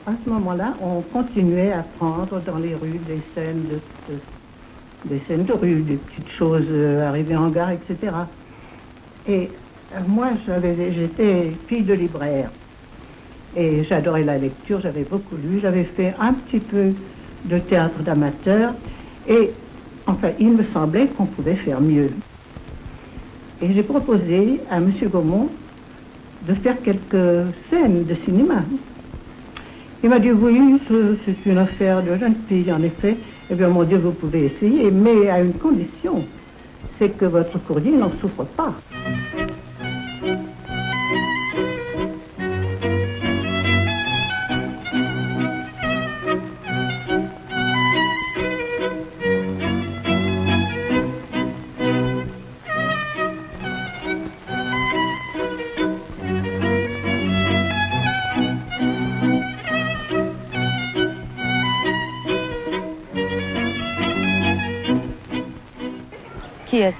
à ce moment-là, on continuait à prendre dans les rues des scènes de rue, des petites choses arrivées en gare, etc. Et moi, j'étais fille de libraire. Et j'adorais la lecture, j'avais beaucoup lu. J'avais fait un petit peu de théâtre d'amateur. Et enfin, il me semblait qu'on pouvait faire mieux. Et j'ai proposé à M. Gaumont de faire quelques scènes de cinéma. Il m'a dit, oui, c'est une affaire de jeune fille, en effet. Eh bien, mon Dieu, vous pouvez essayer, mais à une condition, c'est que votre courrier n'en souffre pas. Qui est-ce?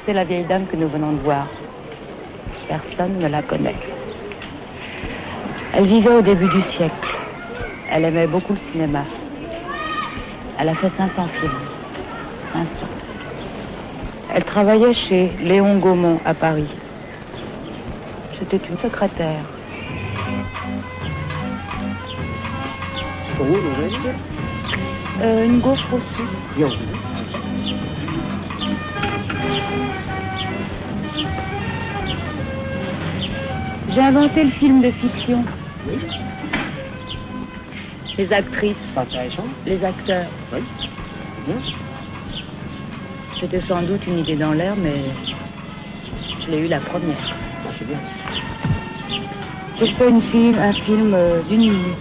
C'est la vieille dame que nous venons de voir. Personne ne la connaît. Elle vivait au début du siècle. Elle aimait beaucoup le cinéma. Elle a fait 500 films. 500. Elle travaillait chez Léon Gaumont à Paris. C'était une secrétaire. Une gauche aussi. J'ai inventé le film de fiction. Oui. Les actrices. Intéressant. Les acteurs. Oui. Bien. C'était sans doute une idée dans l'air, mais je l'ai eu la première. Ah, c'est bien. J'ai fait un film d'une minute.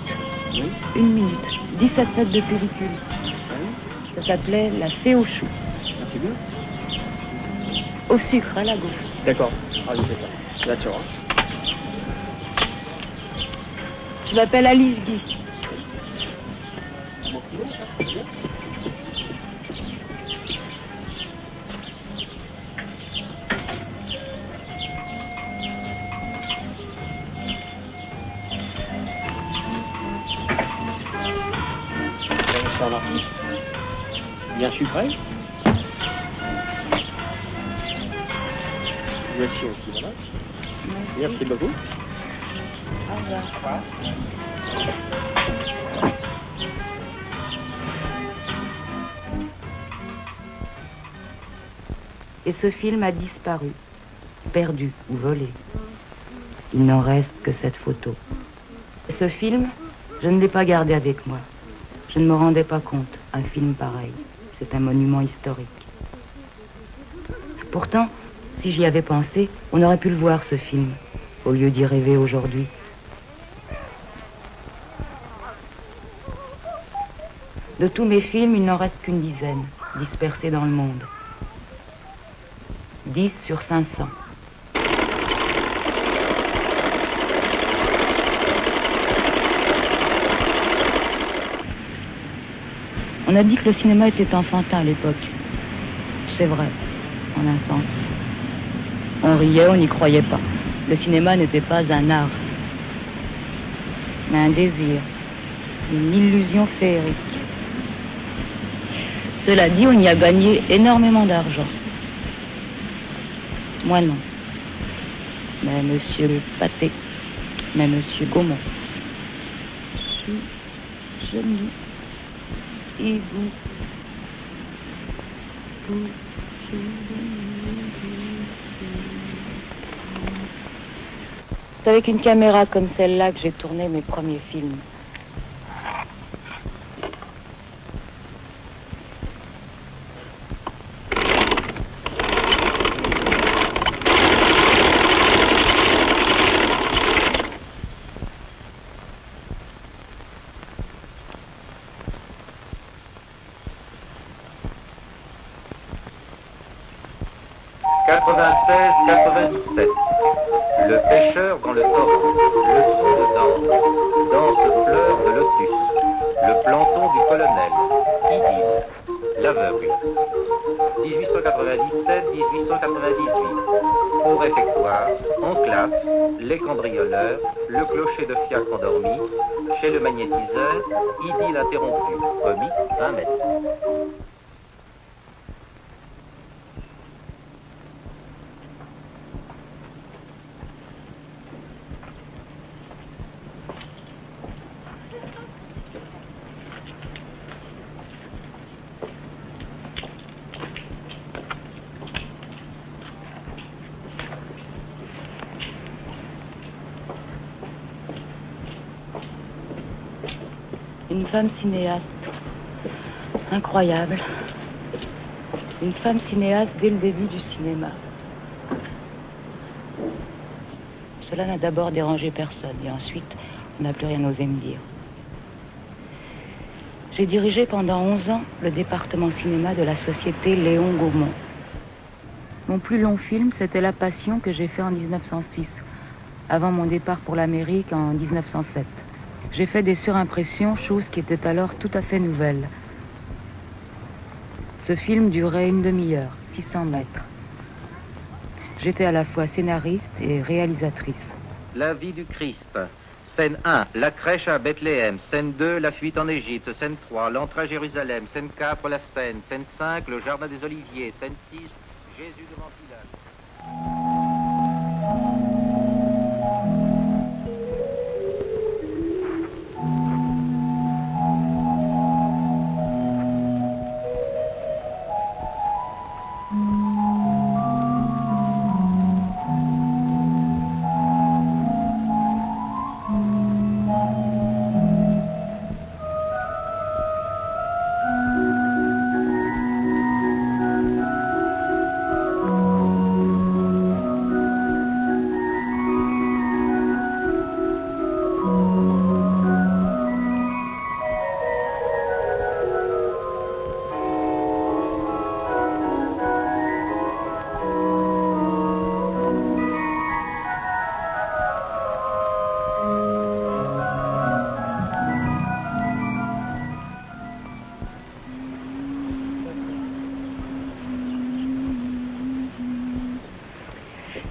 Oui. 1 minute. 17 mètres de pellicule. Oui. Ça s'appelait La Fée aux choux. Ah, c'est bien. Au sucre, à la gauche. D'accord. Ah, je sais ça. Là, tu vois. Je m'appelle Alice Guy. Bien sucré. Voici aussi, voilà. Merci beaucoup. Au revoir. Et ce film a disparu, perdu ou volé. Il n'en reste que cette photo. Et ce film, je ne l'ai pas gardé avec moi. Je ne me rendais pas compte, un film pareil, c'est un monument historique. Pourtant, si j'y avais pensé, on aurait pu le voir, ce film, au lieu d'y rêver aujourd'hui. De tous mes films, il n'en reste qu'une dizaine, dispersés dans le monde. 10 sur 500. On a dit que le cinéma était enfantin à l'époque. C'est vrai, en un sens. On riait, on n'y croyait pas. Le cinéma n'était pas un art, mais un désir, une illusion féerique. Cela dit, on y a gagné énormément d'argent. Moi non. Mais monsieur Pathé, mais monsieur Gaumont. Je dis, et vous, c'est avec une caméra comme celle-là que j'ai tourné mes premiers films. Le pêcheur dans le torrent, leçon de danse, danse fleur de lotus, le planton du colonel, idylle, L'aveugle. 1897-1898. Au réfectoire, en classe, les cambrioleurs, le clocher de fiacre endormi, chez le magnétiseur, idylle interrompue. Remis 20 mètres. Une femme cinéaste. Incroyable. Une femme cinéaste dès le début du cinéma. Cela n'a d'abord dérangé personne et ensuite, on n'a plus rien osé me dire. J'ai dirigé pendant 11 ans le département cinéma de la société Léon Gaumont. Mon plus long film, c'était La Passion que j'ai fait en 1906, avant mon départ pour l'Amérique en 1907. J'ai fait des surimpressions, chose qui était alors tout à fait nouvelle. Ce film durait une demi-heure, 600 mètres. J'étais à la fois scénariste et réalisatrice. La vie du Christ. Scène 1, la crèche à Bethléem. Scène 2, la fuite en Égypte. Scène 3, l'entrée à Jérusalem. Scène 4, la Seine. Scène 5, le jardin des Oliviers. Scène 6, Jésus devant Pilate.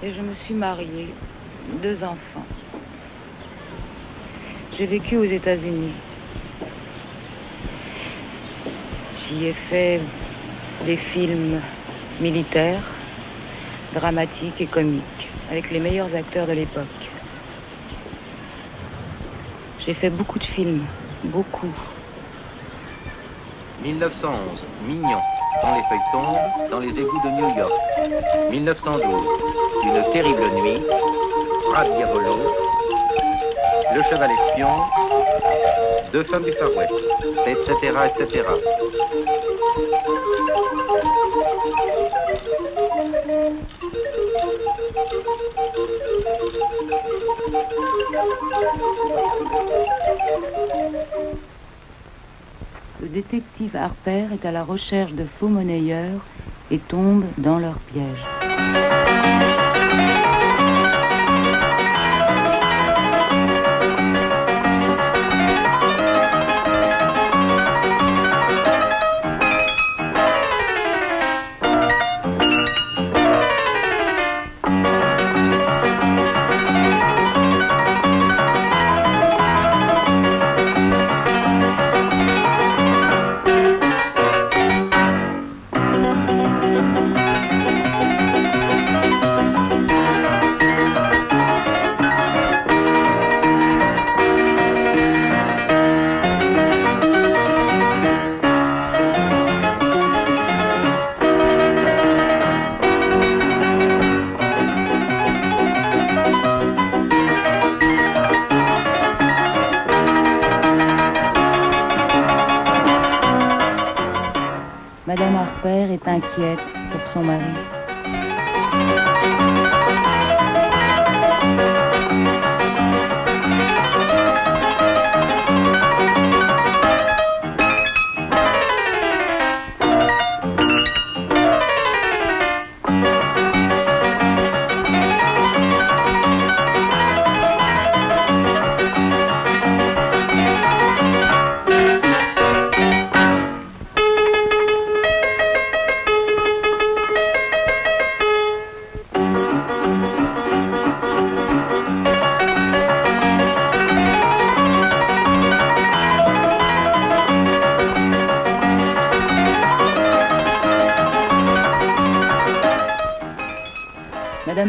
Et je me suis mariée, 2 enfants. J'ai vécu aux États-Unis. J'y ai fait des films militaires, dramatiques et comiques, avec les meilleurs acteurs de l'époque. J'ai fait beaucoup de films, beaucoup. 1911, Mignon, dans les feuilles tombent, dans les égouts de New York. 1912, Une terrible nuit, Fra Diavolo, Le cheval espion, 2 femmes du Far West, etc., etc. Le détective Harper est à la recherche de faux monnayeurs et tombe dans leur piège. Madame Harper est inquiète pour son mari.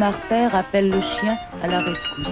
Waldemar père appelle le chien à la rescousse.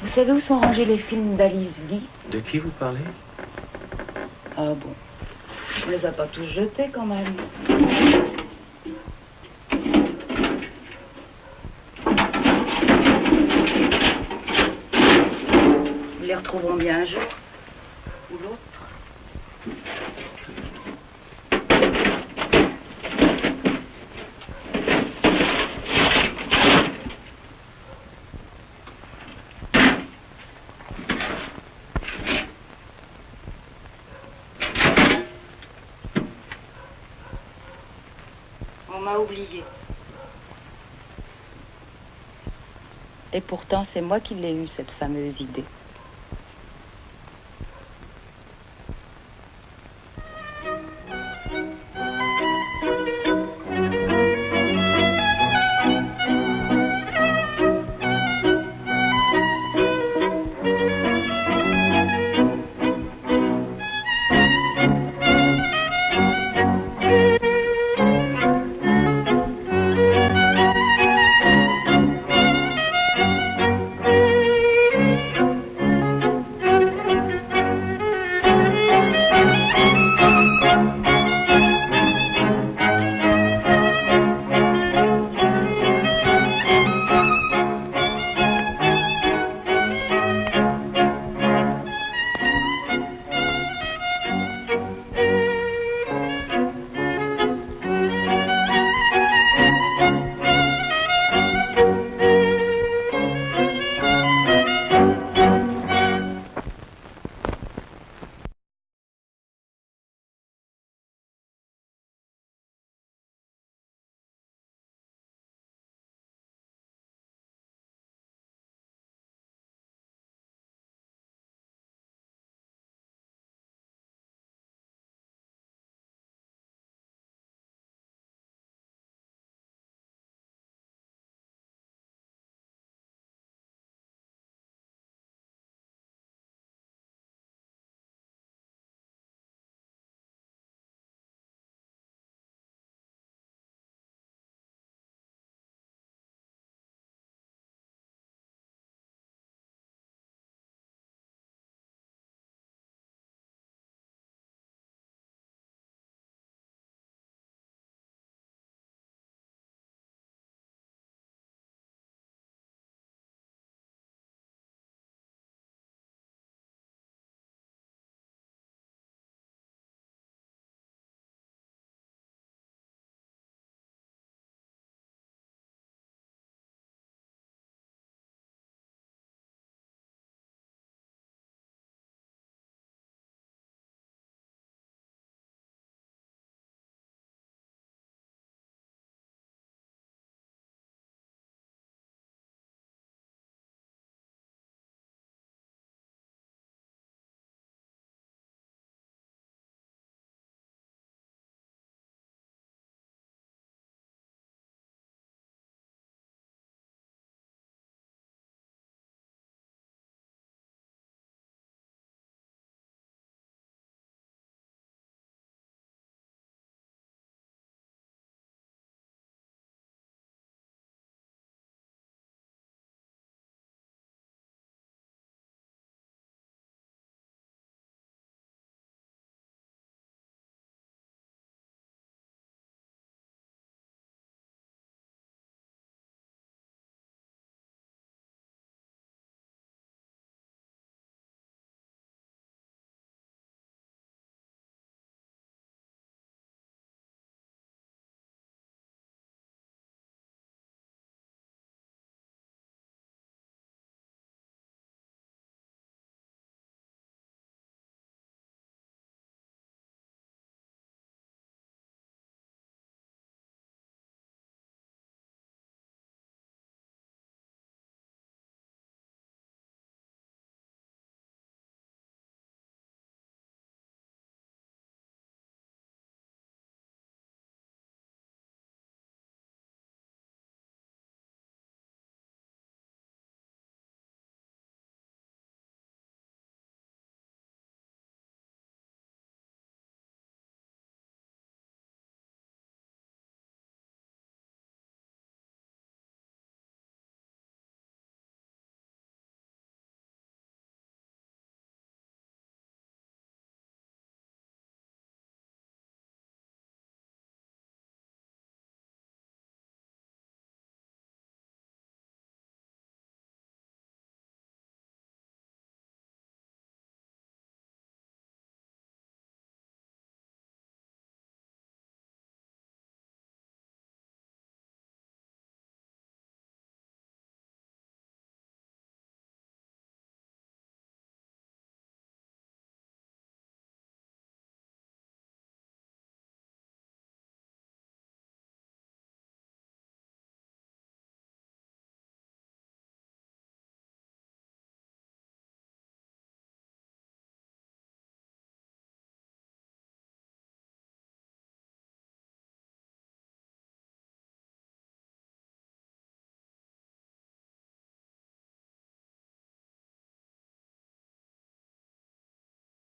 Vous savez où sont rangés les films d'Alice Guy? De qui vous parlez? Ah bon, on les a pas tous jetés quand même. Ils les retrouveront bien un jour, ou l'autre. On m'a oublié. Et pourtant, c'est moi qui l'ai eue, cette fameuse idée.